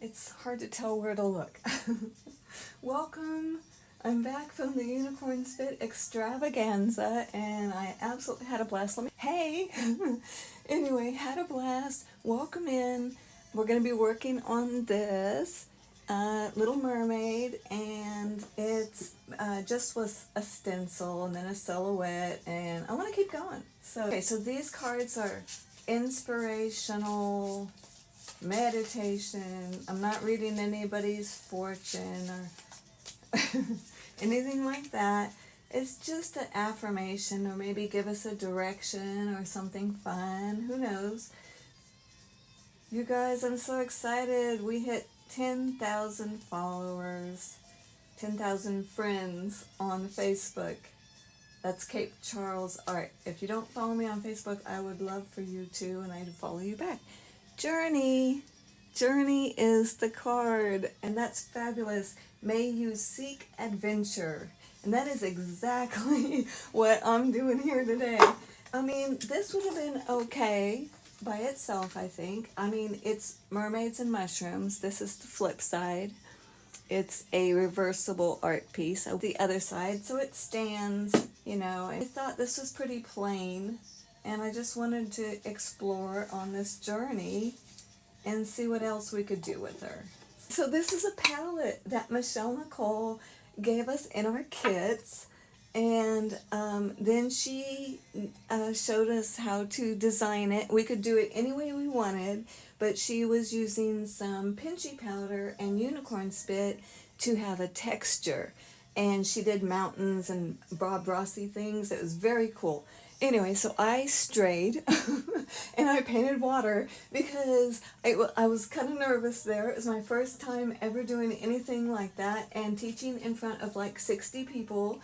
It's hard to tell where to look. Welcome. I'm back from the Unicorn Spit Extravaganza, and I absolutely had a blast. Hey! Anyway, had a blast. Welcome in. We're going to be working on this Little Mermaid, and it's just was a stencil and then a silhouette, and I want to keep going. So these cards are inspirational, meditation. I'm not reading anybody's fortune or anything like that. It's just an affirmation, or maybe give us a direction or something fun. Who knows? You guys, I'm so excited. We hit 10,000 followers, 10,000 friends on Facebook. That's Cape Charles Art. If you don't follow me on Facebook, I would love for you to, and I'd follow you back. Journey is the card, and that's fabulous. May you seek adventure, and that is exactly what I'm doing here today. I mean, this would have been okay by itself, I think. I mean, it's mermaids and mushrooms. This is the flip side. It's a reversible art piece. The other side, so it stands, you know. I thought this was pretty plain, and I just wanted to explore on this journey and see what else we could do with her. So this is a palette that Michelle Nicole gave us in our kits, and then she showed us how to design it. We could do it any way we wanted, but she was using some pinchy powder and unicorn spit to have a texture, and she did mountains and Bob Rossi things. It was very cool. Anyway, so I strayed and I painted water because I was kind of nervous there. It was my first time ever doing anything like that and teaching in front of like 60 people.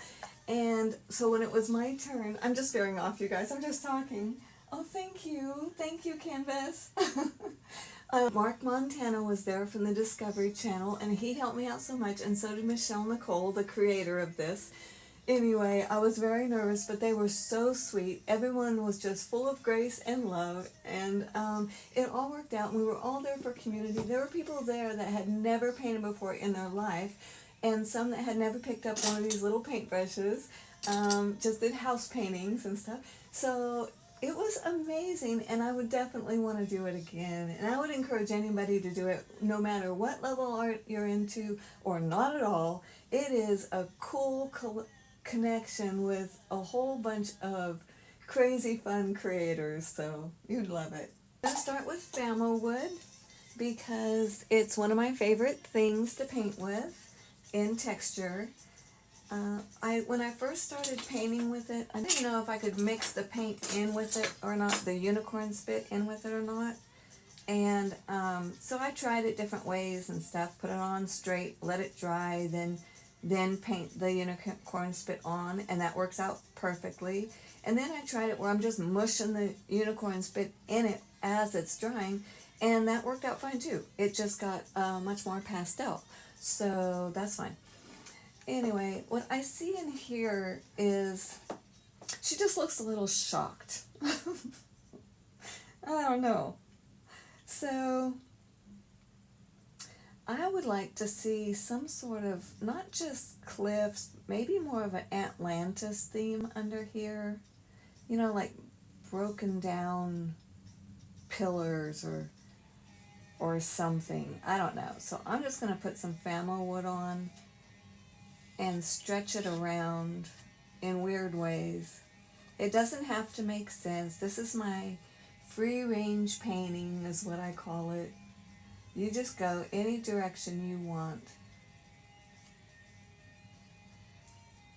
And so when it was my turn, I'm just veering off, you guys. I'm just talking. Oh, thank you. Thank you, Canvas. Mark Montana was there from the Discovery Channel, and he helped me out so much, and so did Michelle Nicole, the creator of this. Anyway, I was very nervous, but they were so sweet. Everyone was just full of grace and love, and it all worked out. We were all there for community. There were people there that had never painted before in their life, and some that had never picked up one of these little paintbrushes, just did house paintings and stuff. So it was amazing, and I would definitely want to do it again. And I would encourage anybody to do it, no matter what level art you're into or not at all. It is a cool connection with a whole bunch of crazy fun creators, so you'd love it. I'm going to start with Famo wood because it's one of my favorite things to paint with in texture. When I first started painting with it, I didn't know if I could mix the paint in with it or not, the unicorn spit in with it or not. And so I tried it different ways and stuff, put it on straight, let it dry, then paint the unicorn spit on, and that works out perfectly. And then I tried it where I'm just mushing the unicorn spit in it as it's drying, and that worked out fine too. It just got much more pastel, so that's fine. Anyway, what I see in here is she just looks a little shocked. I don't know. So I would like to see some sort of, not just cliffs, maybe more of an Atlantis theme under here. You know, like broken down pillars or something. I don't know. So I'm just going to put some Famo wood on and stretch it around in weird ways. It doesn't have to make sense. This is my free range painting is what I call it. You just go any direction you want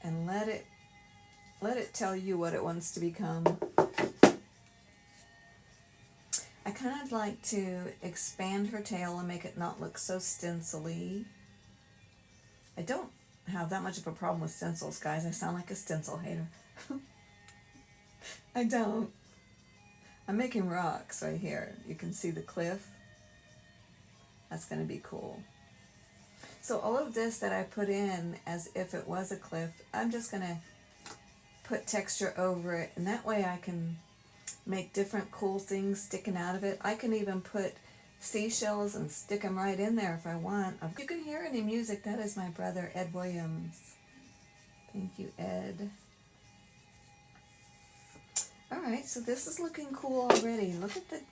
and let it tell you what it wants to become. I kind of like to expand her tail and make it not look so stencil-y. I don't have that much of a problem with stencils, guys. I sound like a stencil hater. I don't. I'm making rocks right here. You can see the cliff. That's going to be cool. So all of this that I put in as if it was a cliff, I'm just going to put texture over it, and that way I can make different cool things sticking out of it. I can even put seashells and stick them right in there if I want. If you can hear any music, that is my brother, Ed Williams. Thank you, Ed. Alright, so this is looking cool already. Look at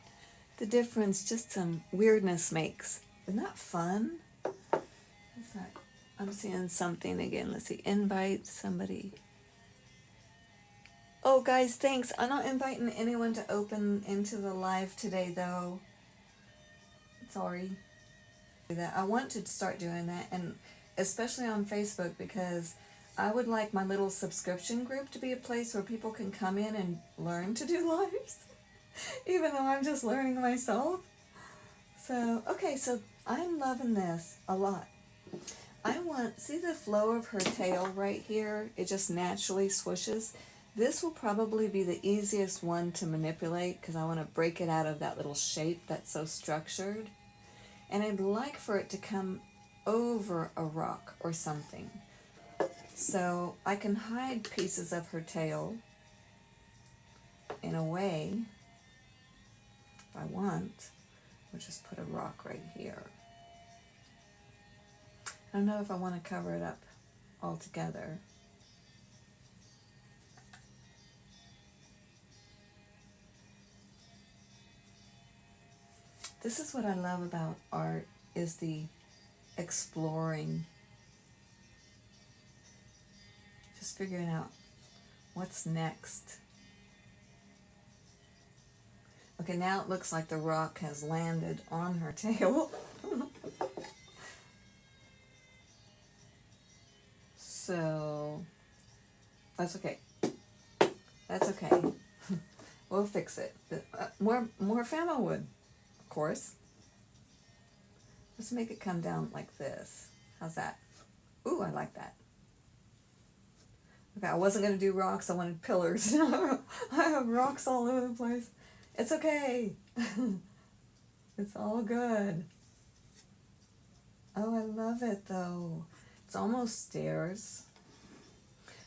the difference just some weirdness makes. Isn't that fun? What's that? I'm seeing something again. Let's see. Invite somebody. Oh, guys, thanks. I'm not inviting anyone to open into the live today, though. Sorry. I want to start doing that, and especially on Facebook, because I would like my little subscription group to be a place where people can come in and learn to do lives, even though I'm just learning myself. So, okay, so I'm loving this a lot. See the flow of her tail right here? It just naturally swooshes. This will probably be the easiest one to manipulate because I want to break it out of that little shape that's so structured. And I'd like for it to come over a rock or something. So I can hide pieces of her tail in a way, if I want. We'll just put a rock right here. I don't know if I want to cover it up altogether. This is what I love about art, is the exploring. Just figuring out what's next. Okay, now it looks like the rock has landed on her tail. So, that's okay. That's okay. We'll fix it. More famo wood, of course. Let's make it come down like this. How's that? Ooh, I like that. Okay, I wasn't going to do rocks. I wanted pillars. I have rocks all over the place. It's okay. It's all good. Oh, I love it, though. It's almost stairs.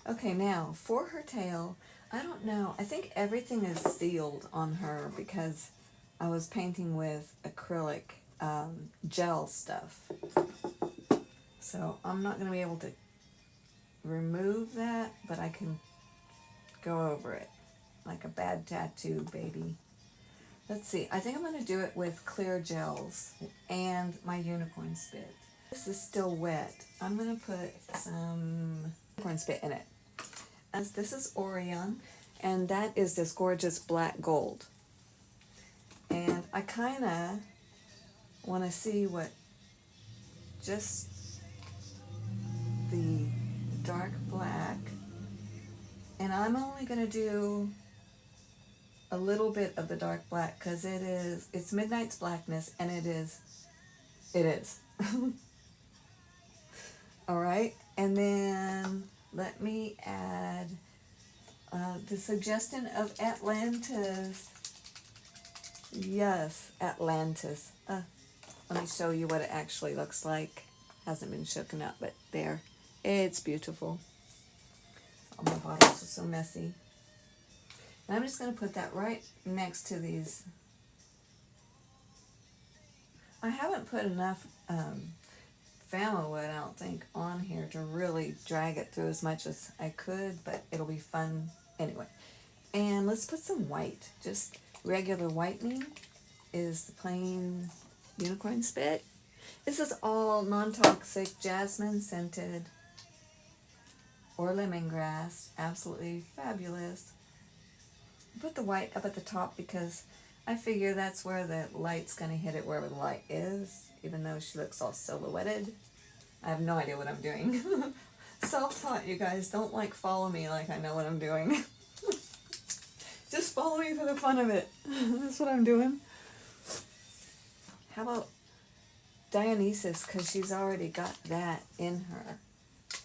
Okay, now, for her tail, I don't know. I think everything is sealed on her because I was painting with acrylic gel stuff. So I'm not going to be able to remove that, but I can go over it like a bad tattoo, baby. Let's see. I think I'm going to do it with clear gels and my unicorn spit. This is still wet. I'm going to put some unicorn spit in it. As this is Orion, and that is this gorgeous black gold. And I kind of want to see what just the dark black, and I'm only going to do a little bit of the dark black because it's Midnight's Blackness, and it is. All right, and then let me add the suggestion of Atlantis. Yes, Atlantis. Let me show you what it actually looks like. Hasn't been shaken up, but there. It's beautiful. All my bottles are so messy. And I'm just going to put that right next to these. I haven't put enough famo wood, I don't think, on here to really drag it through as much as I could, but it'll be fun anyway. And let's put some white. Just regular whitening is the plain unicorn spit. This is all non-toxic, jasmine scented, or lemongrass. Absolutely fabulous. Put the white up at the top because I figure that's where the light's going to hit it, wherever the light is, even though she looks all silhouetted. I have no idea what I'm doing. Self-taught, you guys. Don't follow me like I know what I'm doing. Just follow me for the fun of it. That's what I'm doing. How about Dionysus, because she's already got that in her.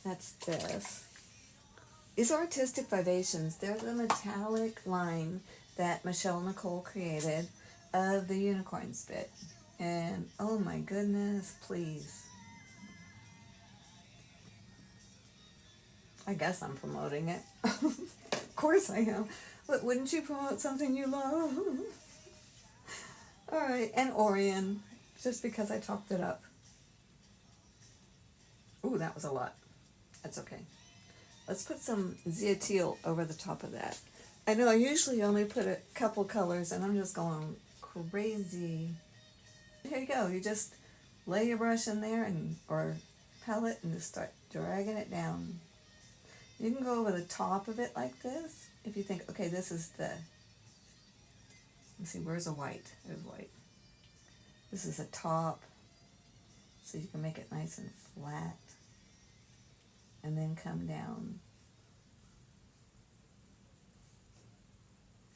That's this. These are Artistic Vivations. They're the metallic line that Michelle Nicole created of the unicorn spit. And oh my goodness, please. I guess I'm promoting it. Of course I am. But wouldn't you promote something you love? Alright, and Orion. just because I topped it up. Ooh, that was a lot. That's okay. Let's put some Zeateal over the top of that. I know I usually only put a couple colors and I'm just going crazy. Here you go. You just lay your brush in there and or palette and just start dragging it down. You can go over the top of it like this if you think, okay, this is the, let's see, where's the white? There's white. This is the top, so you can make it nice and flat and then come down.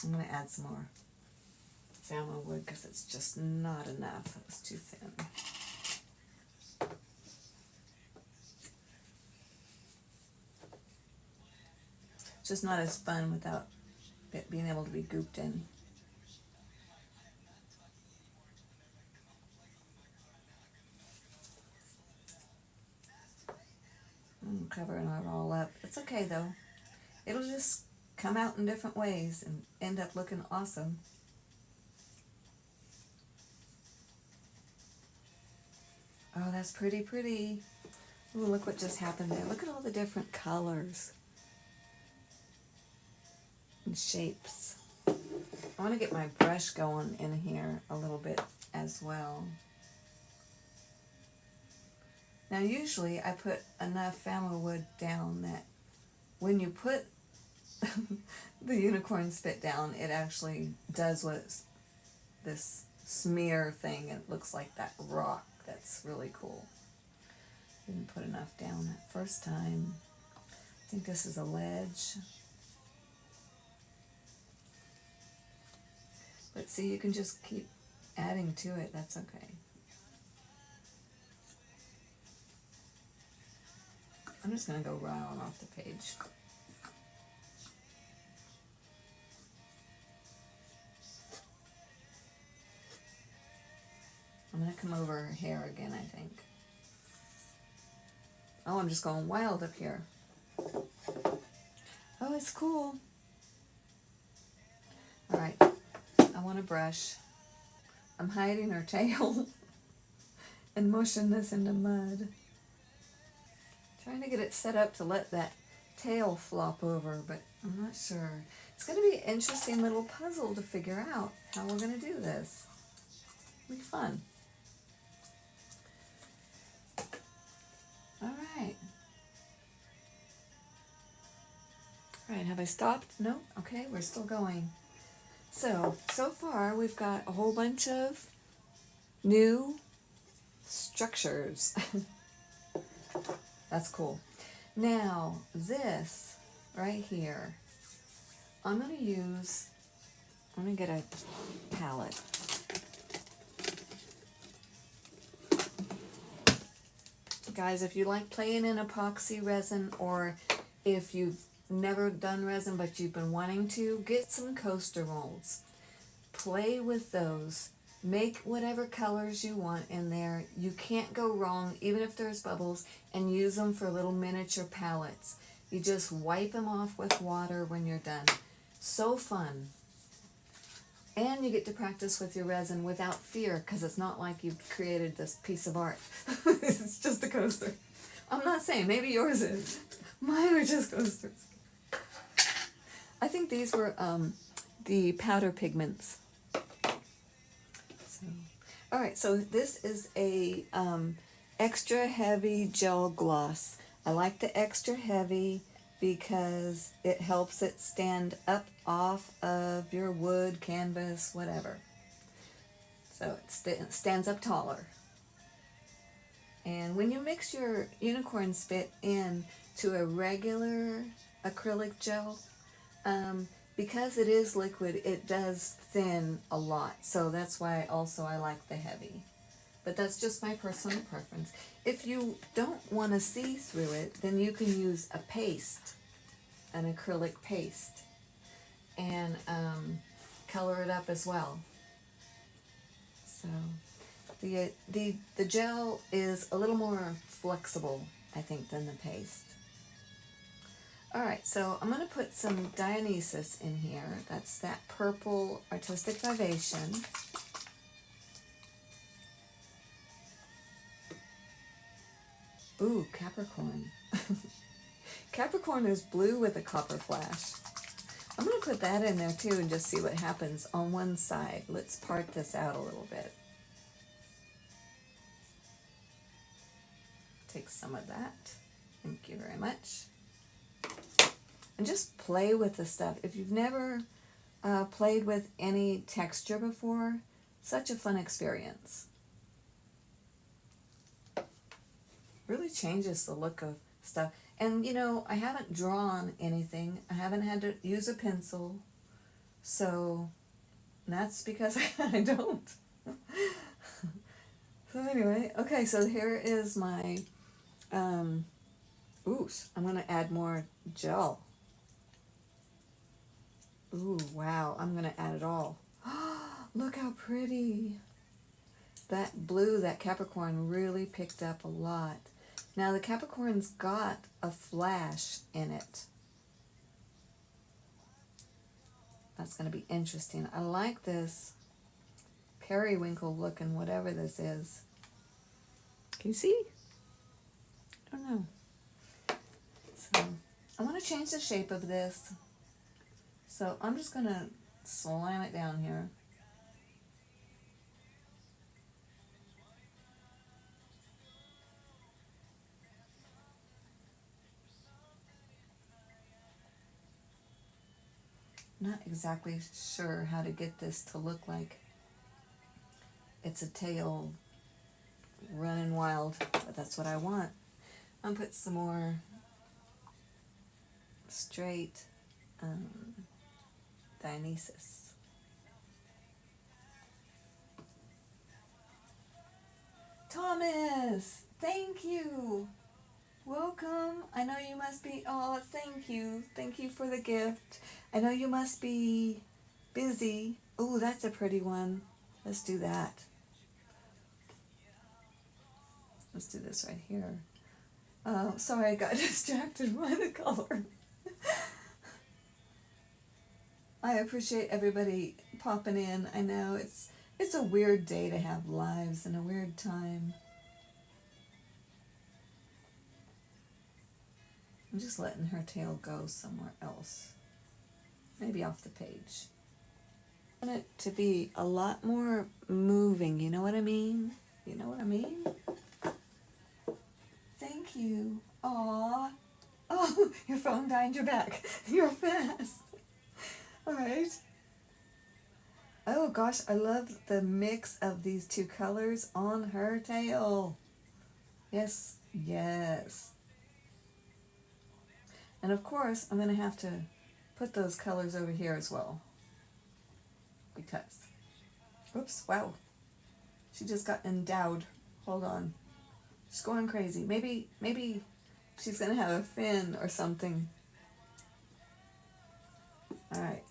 I'm going to add some more Phthalo wood because it's just not enough. It's too thin. It's just not as fun without it being able to be gooped in. I'm covering it all up. It's okay though. It'll just come out in different ways and end up looking awesome. Oh, that's pretty, pretty. Ooh, look what just happened there. Look at all the different colors and shapes. I want to get my brush going in here a little bit as well. Now usually I put enough Phthalo wood down that when you put the unicorn spit down, it actually does what's this smear thing. It looks like that rock. That's really cool. Didn't put enough down that first time. I think this is a ledge. But see, you can just keep adding to it. That's okay. I'm just going to go right on off the page. I'm going to come over her hair again, I think. Oh, I'm just going wild up here. Oh, it's cool. All right, I want a brush. I'm hiding her tail and mushing this into mud. Trying to get it set up to let that tail flop over, but I'm not sure. It's going to be an interesting little puzzle to figure out how we're going to do this. It'll be fun. All right. All right, have I stopped? No? Okay, we're still going. So far we've got a whole bunch of new structures. That's cool. Now, this right here, I'm going to get a palette. Guys, if you like playing in epoxy resin, or if you've never done resin but you've been wanting to, get some coaster molds. Play with those. Make whatever colors you want in there. You can't go wrong, even if there's bubbles, and use them for little miniature palettes. You just wipe them off with water when you're done. So fun. And you get to practice with your resin without fear, because it's not like you've created this piece of art. It's just a coaster. I'm not saying, maybe yours is. Mine are just coasters. I think these were the powder pigments. Alright, so this is a extra heavy gel gloss. I like the extra heavy because it helps it stand up off of your wood, canvas, whatever. So it stands up taller. And when you mix your unicorn spit in to a regular acrylic gel, because it is liquid, it does thin a lot. So that's why also I like the heavy. But that's just my personal preference. If you don't want to see through it, then you can use a paste, an acrylic paste, and color it up as well. So the gel is a little more flexible, I think, than the paste. Alright, so I'm going to put some Dionysus in here. That's that purple Artistic Vivation. Ooh, Capricorn. Capricorn is blue with a copper flash. I'm going to put that in there too and just see what happens on one side. Let's part this out a little bit. Take some of that. Thank you very much. And just play with the stuff. If you've never played with any texture before, such a fun experience. Really changes the look of stuff. And you know, I haven't drawn anything. I haven't had to use a pencil. So that's because I don't. So anyway, okay, so here is my, ooh, I'm going to add more gel. Ooh, wow, I'm going to add it all. Look how pretty. That blue, that Capricorn really picked up a lot. Now the Capricorn's got a flash in it. That's going to be interesting. I like this periwinkle looking whatever this is. Can you see? I don't know. So I want to change the shape of this. So I'm just going to slam it down here. Not exactly sure how to get this to look like it's a tail running wild, but that's what I want. I'll put some more straight Dionysus. Thomas, thank you. Welcome. I know you must be, oh, thank you. Thank you for the gift. I know you must be busy. Oh, that's a pretty one. Let's do that. Let's do this right here. Sorry, I got distracted by the color. I appreciate everybody popping in. I know it's a weird day to have lives and a weird time. I'm just letting her tail go somewhere else. Maybe off the page. I want it to be a lot more moving, you know what I mean? You know what I mean? Thank you. Aww. Oh, your phone behind your back. You're fast. Alright. Oh gosh, I love the mix of these two colors on her tail. Yes, yes. And of course, I'm going to have to put those colors over here as well. Because, oops, wow. She just got endowed. Hold on. She's going crazy. Maybe she's going to have a fin or something. Alright.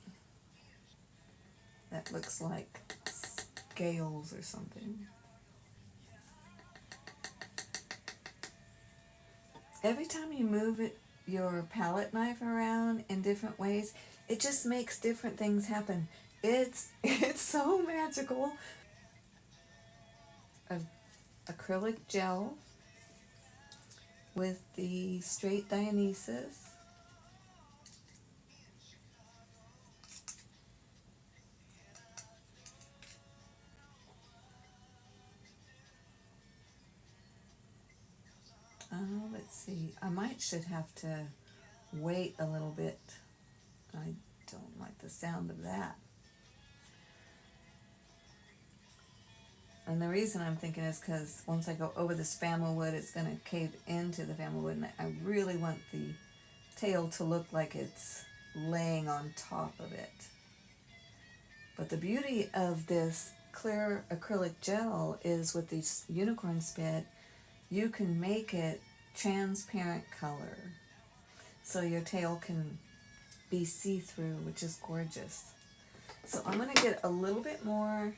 That looks like scales or something. Every time you move your palette knife around in different ways, it just makes different things happen. It's so magical. Acrylic gel with the straight Dionysus. Let's see. I should have to wait a little bit. I don't like the sound of that. And the reason I'm thinking is because once I go over this family wood, it's going to cave into the family wood, and I really want the tail to look like it's laying on top of it. But the beauty of this clear acrylic gel is with this unicorn spit, you can make it transparent color. So your tail can be see-through, which is gorgeous. So I'm going to get a little bit more.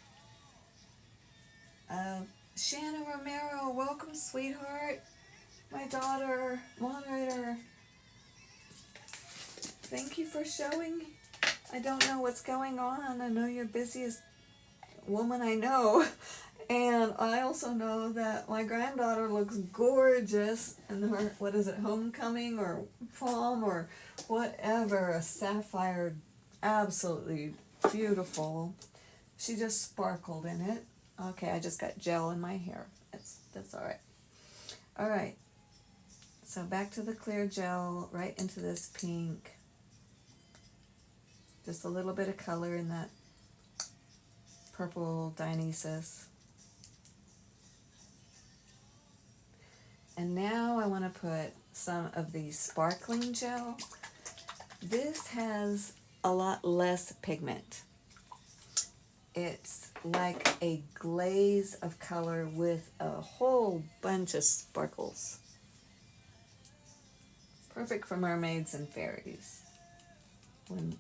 Shanna Romero, welcome, sweetheart. My daughter, moderator. Thank you for showing. I don't know what's going on. I know you're busiest woman I know. And I also know that my granddaughter looks gorgeous in her, what is it, homecoming or prom or whatever, a sapphire, absolutely beautiful. She just sparkled in it. Okay, I just got gel in my hair. That's all right. All right. So back to the clear gel, right into this pink. Just a little bit of color in that purple Dionysus. And now I want to put some of the sparkling gel. This has a lot less pigment. It's like a glaze of color with a whole bunch of sparkles. Perfect for mermaids and fairies.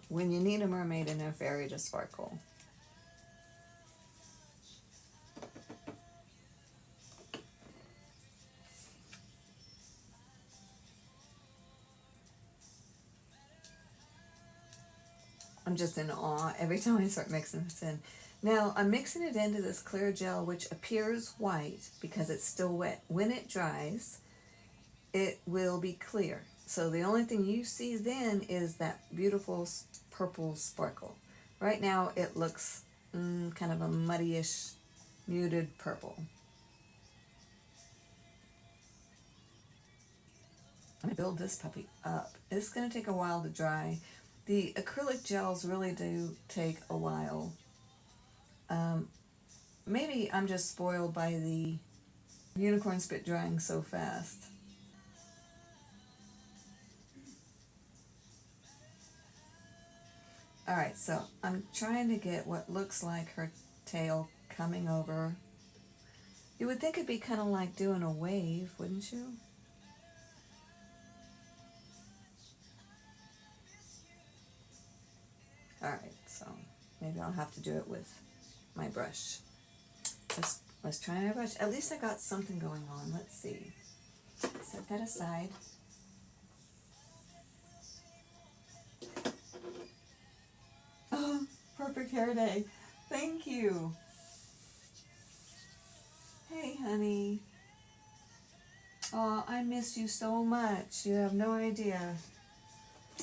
When you need a mermaid and a fairy to sparkle. I'm just in awe every time I start mixing this in. Now I'm mixing it into this clear gel, which appears white because it's still wet. When it dries, it will be clear. So the only thing you see then is that beautiful purple sparkle. Right now it looks kind of a muddyish, muted purple. I'm going to build this puppy up. It's going to take a while to dry. The acrylic gels really do take a while. Maybe I'm just spoiled by the unicorn spit drying so fast. Alright, so I'm trying to get what looks like her tail coming over. You would think it'd be kind of like doing a wave, wouldn't you? Alright, so maybe I'll have to do it with my brush. Just let's try my brush. At least I got something going on. Let's see. Set that aside. Oh, perfect hair day. Thank you. Hey, honey. Oh, I miss you so much. You have no idea.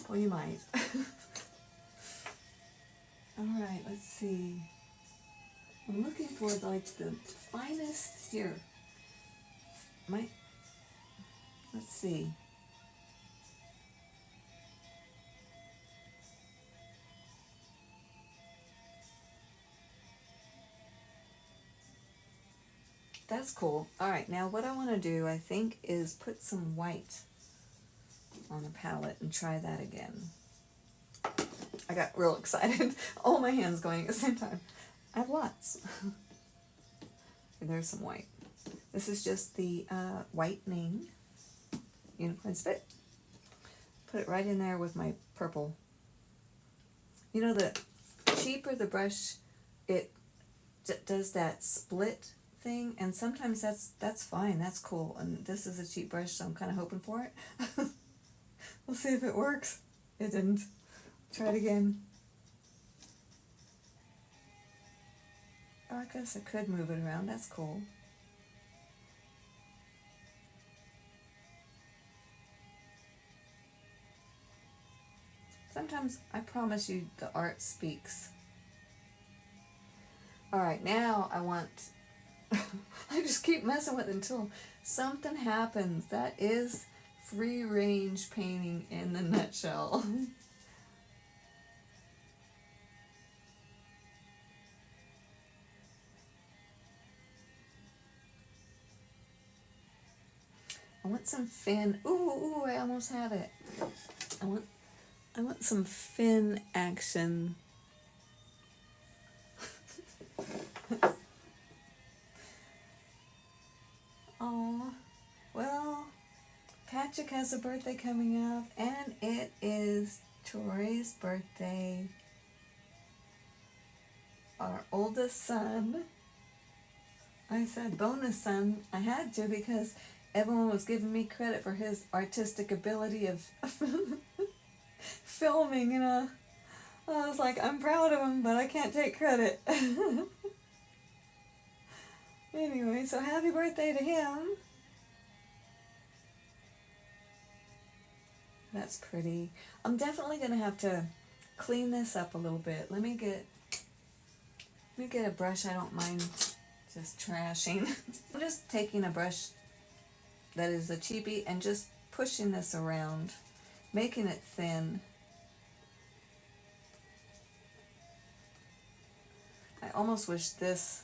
Well, you might. Alright, let's see. I'm looking for like the finest here. Let's see. That's cool. Alright, now what I want to do, I think, is put some white on the palette and try that again. I got real excited. All my hands going at the same time. I have lots. There's some white. This is just the whitening unicorn spit. Put it right in there with my purple. You know, the cheaper the brush, it does that split thing, and sometimes that's fine, that's cool. And this is a cheap brush, so I'm kind of hoping for it. We'll see if it works. It didn't. Try it again. Oh, I guess I could move it around. That's cool. Sometimes, I promise you, the art speaks. Alright, now I want... I just keep messing with it until something happens. That is free range painting in a nutshell. I want some fin. Ooh, I almost have it. I want some fin action. Aw. Well, Patrick has a birthday coming up, and it is Tori's birthday. Our oldest son. I said bonus son. I had to because everyone was giving me credit for his artistic ability of filming, you know. I was like, I'm proud of him, but I can't take credit. Anyway, so happy birthday to him. That's pretty. I'm definitely gonna have to clean this up a little bit. Let me get a brush I don't mind just trashing. I'm just taking a brush that is a cheapie and just pushing this around, making it thin. I almost wish this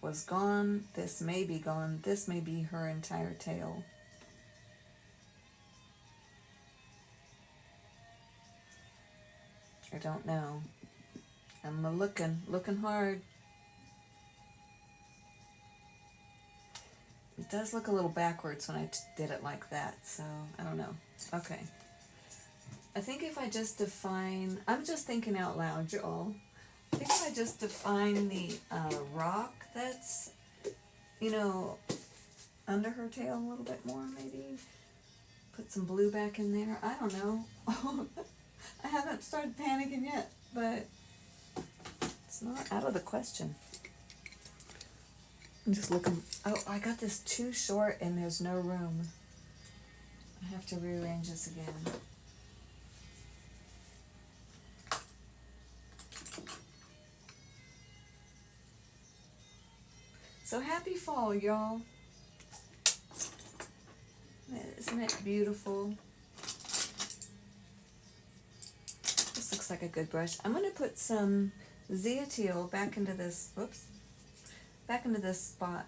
was gone. This may be gone. This may be her entire tail. I don't know. I'm looking hard. It does look a little backwards when I did it like that, so I don't know. Okay. I think if I just define, I'm just thinking out loud, y'all. I think if I just define the rock that's, under her tail a little bit more, maybe. Put some blue back in there. I don't know. I haven't started panicking yet, but it's not out of the question. I'm just looking. Oh, I got this too short and there's no room. I have to rearrange this again. So happy fall, y'all. Isn't it beautiful? This looks like a good brush. I'm going to put some Zeoteal back into this, back into this spot.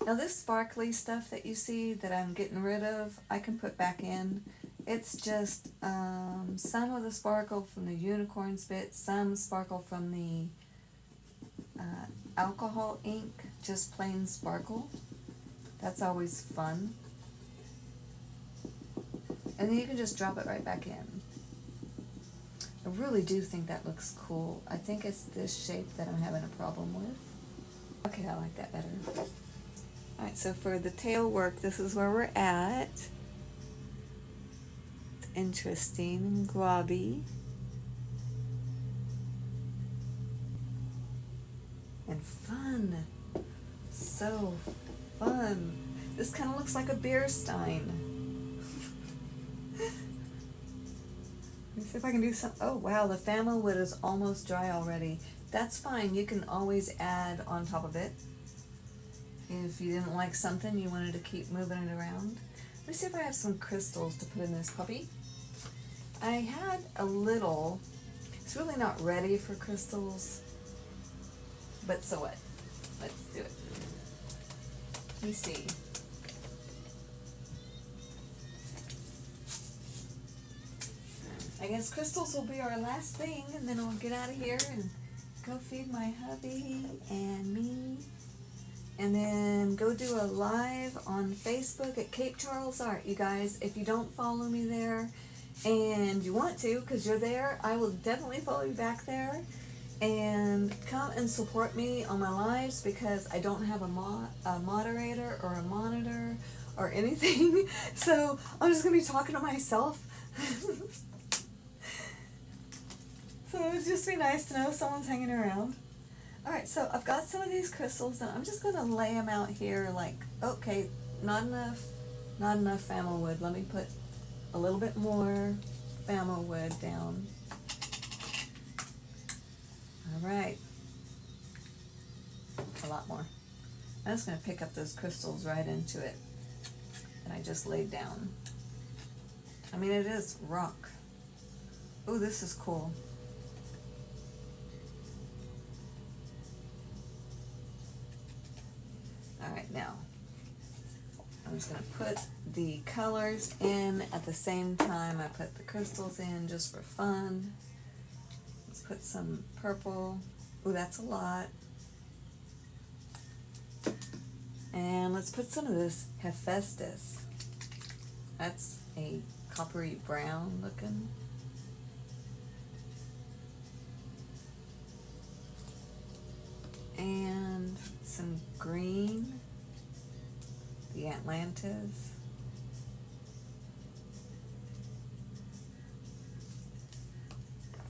Now this sparkly stuff that you see that I'm getting rid of, I can put back in. It's just some of the sparkle from the unicorn spit, some sparkle from the alcohol ink, just plain sparkle. That's always fun. And then you can just drop it right back in. I really do think that looks cool. I think it's this shape that I'm having a problem with. Okay, I like that better. Alright, so for the tail work, this is where we're at. It's interesting and globby. And fun. So fun. This kind of looks like a beer stein. Let me see if I can do some. Oh wow, the family wood is almost dry already. That's fine. You can always add on top of it. If you didn't like something, you wanted to keep moving it around. Let me see if I have some crystals to put in this puppy. I had a little. It's really not ready for crystals. But so what? Let's do it. Let me see. I guess crystals will be our last thing, and then I'll get out of here and go feed my hubby and me, and then go do a live on Facebook at Cape Charles Art. You guys, if you don't follow me there, and you want to, because you're there, I will definitely follow you back there, and come and support me on my lives, because I don't have a moderator or a monitor or anything, so I'm just going to be talking to myself. So it would just be nice to know someone's hanging around. Alright, so I've got some of these crystals, and I'm just going to lay them out here like, okay, not enough family wood. Let me put a little bit more family wood down. Alright. A lot more. I'm just going to pick up those crystals right into it that I just laid down. I mean, it is rock. Ooh, this is cool. Alright, now I'm just going to put the colors in at the same time I put the crystals in, just for fun. Let's put some purple. Ooh, that's a lot. And let's put some of this Hephaestus. That's a coppery brown looking. And some green, the Atlantis.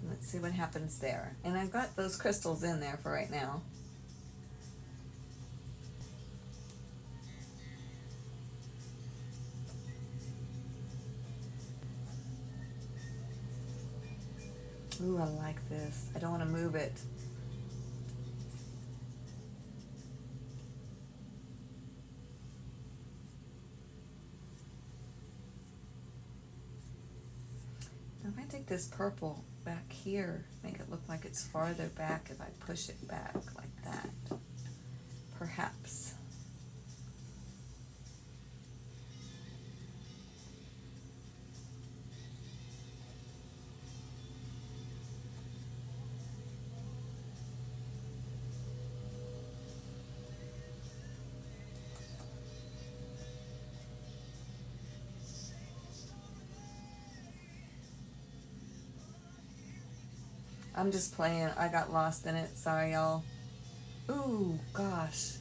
Let's see what happens there. And I've got those crystals in there for right now. Ooh, I like this. I don't want to move it. Now if I take this purple back here, make it look like it's farther back if I push it back like that. Perhaps. I'm just playing. I got lost in it. Sorry, y'all. Ooh, gosh.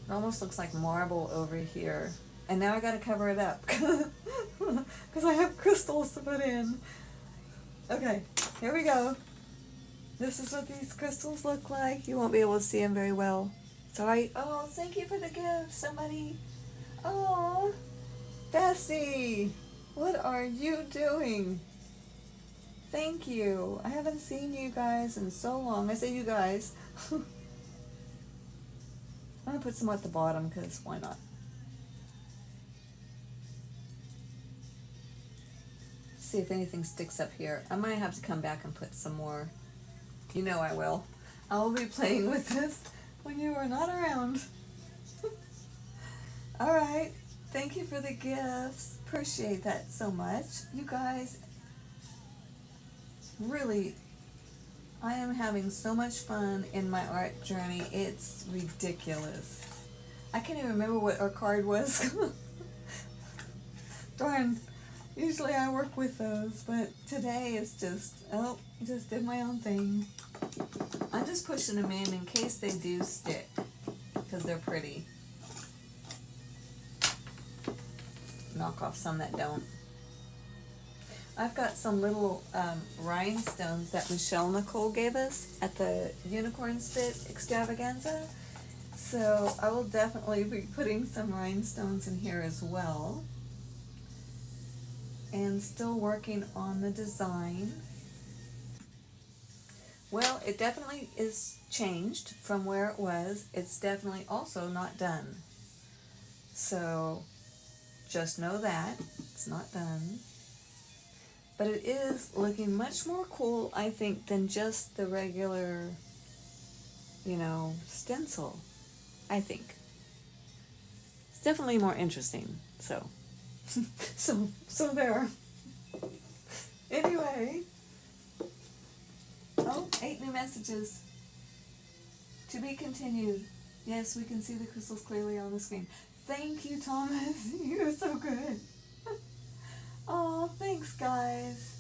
It almost looks like marble over here. And now I gotta cover it up. Because I have crystals to put in. Okay, here we go. This is what these crystals look like. You won't be able to see them very well. Sorry. Oh, thank you for the gift, somebody. Oh, Bessie. What are you doing? Thank you. I haven't seen you guys in so long. I say you guys. I'm going to put some at the bottom because why not? See if anything sticks up here. I might have to come back and put some more. You know I will. I will be playing with this when you are not around. Alright. Thank you for the gifts. Appreciate that so much. You guys, really, I am having so much fun in my art journey. It's ridiculous. I can't even remember what our card was. Darn. Usually I work with those, but today it's just, just did my own thing. I'm just pushing them in case they do stick, because they're pretty. Knock off some that don't. I've got some little rhinestones that Michelle Nicole gave us at the Unicorn Spit Extravaganza. So I will definitely be putting some rhinestones in here as well. And still working on the design. Well, it definitely is changed from where it was. It's definitely also not done. So just know that it's not done. But it is looking much more cool, I think, than just the regular, stencil, I think. It's definitely more interesting, so. so there. Anyway. Oh, 8 new messages. To be continued. Yes, we can see the crystals clearly on the screen. Thank you, Thomas. You're so good. Oh, thanks, guys.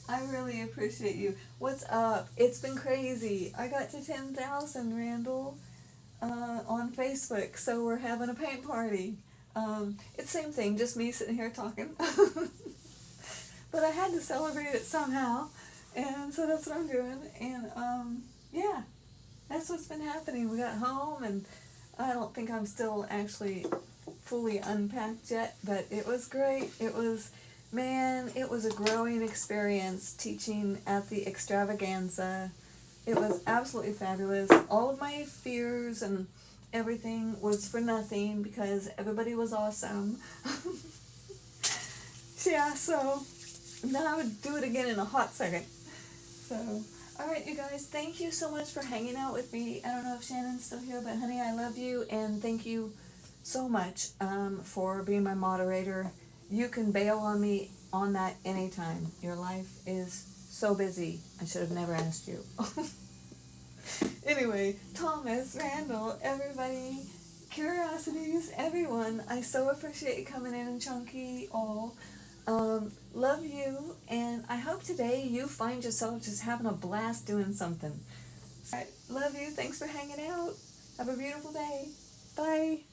I really appreciate you. What's up? It's been crazy. I got to 10,000, Randall, on Facebook, so we're having a paint party. It's the same thing, just me sitting here talking. But I had to celebrate it somehow, and so that's what I'm doing. And, yeah, that's what's been happening. We got home, and I don't think I'm still actually fully unpacked yet, but it was great. It was a growing experience teaching at the extravaganza. It was absolutely fabulous. All of my fears and everything was for nothing because everybody was awesome. Yeah, so now I would do it again in a hot second. So, alright, you guys, thank you so much for hanging out with me. I don't know if Shannon's still here, but honey, I love you, and thank you so much for being my moderator. You can bail on me on that anytime. Your life is so busy. I should have never asked you. Anyway, Thomas, Randall, everybody, Curiosities, everyone, I so appreciate you coming in, and Chunky, all. Love you, and I hope today you find yourself just having a blast doing something. Love you. Thanks for hanging out. Have a beautiful day. Bye.